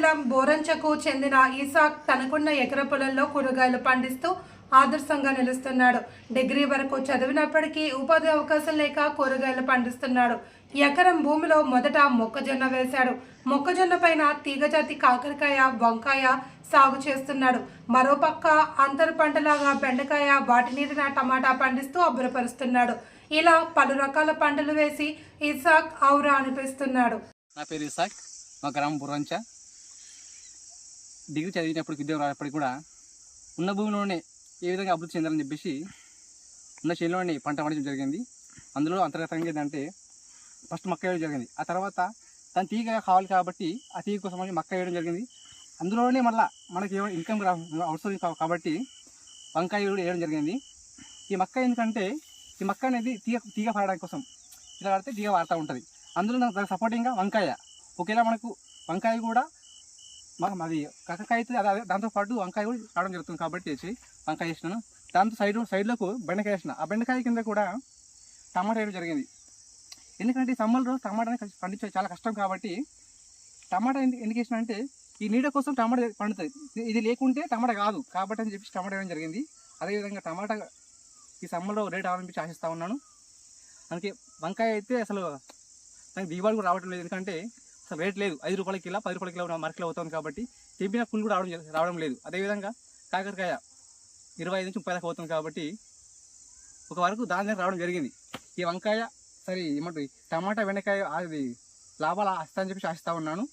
మండలం బోరంచకు చెందిన ఇసాక్ తనకున్న ఎకర పొలంలో కూరగాయలు పండిస్తూ ఆదర్శంగా నిలుస్తున్నాడు. డిగ్రీ వరకు చదివినప్పటికీ ఉపాధి అవకాశం లేక కూరగాయలు పండిస్తున్నాడు. ఎకరం భూమిలో మొదట మొక్కజొన్న వేశాడు. మొక్కజొన్న పైన తీగజాతి కాకరకాయ, వంకాయ సాగు చేస్తున్నాడు. మరోపక్క అంతర పంటలాగా బెండకాయ, వాటి నీటిన టమాటా పండిస్తూ అబ్బురపరుస్తున్నాడు. ఇలా పలు రకాల పంటలు వేసి ఇసాక్ ఔరా అనిపిస్తున్నాడు. నా పేరు ఇసాక్, మా గ్రామం బుర్రంచ. డిగ్రీ చదివినప్పుడు ఉద్యోగం రానప్పటికీ కూడా ఉన్న భూమిలోనే ఏ విధంగా అభివృద్ధి చెందాలని చెప్పేసి ఉన్న చేనులోనే పంట పండించడం జరిగింది. అందులో అంతర్గతంగా ఏంటంటే ఫస్ట్ మక్క వేయడం జరిగింది. ఆ తర్వాత దాని తీగ కావాలి కాబట్టి ఆ తీగ కోసం మక్క వేయడం జరిగింది. అందులోనే మళ్ళీ మనకి ఇన్కమ్ అవసరం కాబట్టి వంకాయ కూడా వేయడం జరిగింది. ఈ మక్క ఎందుకంటే ఈ మక్క అనేది తీగ పారడానికి కోసం ఇలా పడితే తీగ వాడుతూ ఉంటుంది. అందులో నాకు సపోర్టింగ్గా వంకాయ, ఒకేలా మనకు వంకాయ కూడా అది కాకరకాయ అయితే అదే దాంతోపాటు వంకాయ కూడా రావడం జరుగుతుంది కాబట్టి వంకాయ వేసినాను. దాంతో సైడ్లకు బెండకాయ వేసిన. ఆ బెండకాయ కింద కూడా టమాటా వేయడం జరిగింది. ఎందుకంటే ఈ సమ్మర్లో టమాటాని పండించే చాలా కష్టం కాబట్టి టమాటా ఎందుకు వేసిన అంటే ఈ నీడ కోసం టమాటా పండుతుంది. ఇది లేకుంటే టమాటా కాదు కాబట్టి అని చెప్పి టమాటా వేయడం జరిగింది. అదేవిధంగా టమాటా ఈ సమ్మర్లో రేట్ అవ్వాలని ఆశిస్తూ ఉన్నాను. అందుకే వంకాయ అయితే అసలు దానికి దిగుబడి కూడా రావడం లేదు. ఎందుకంటే అసలు రేట్ లేదు. 5 రూపాయల కిలో, 10 రూపాయల కిలో మార్కెట్లో అవుతుంది కాబట్టి తెంపిన కూలి కూడా రావడం లేదు. అదేవిధంగా కాకరకాయ 25 నుంచి 30 దాకా అవుతుంది కాబట్టి ఒక వరకు దాని దగ్గర రావడం జరిగింది. ఈ వంకాయ సరే ఏమంటుంది టమాటా, బెండకాయ అది లాభాలు వస్తాయని చెప్పి ఆశిస్తూ ఉన్నాను.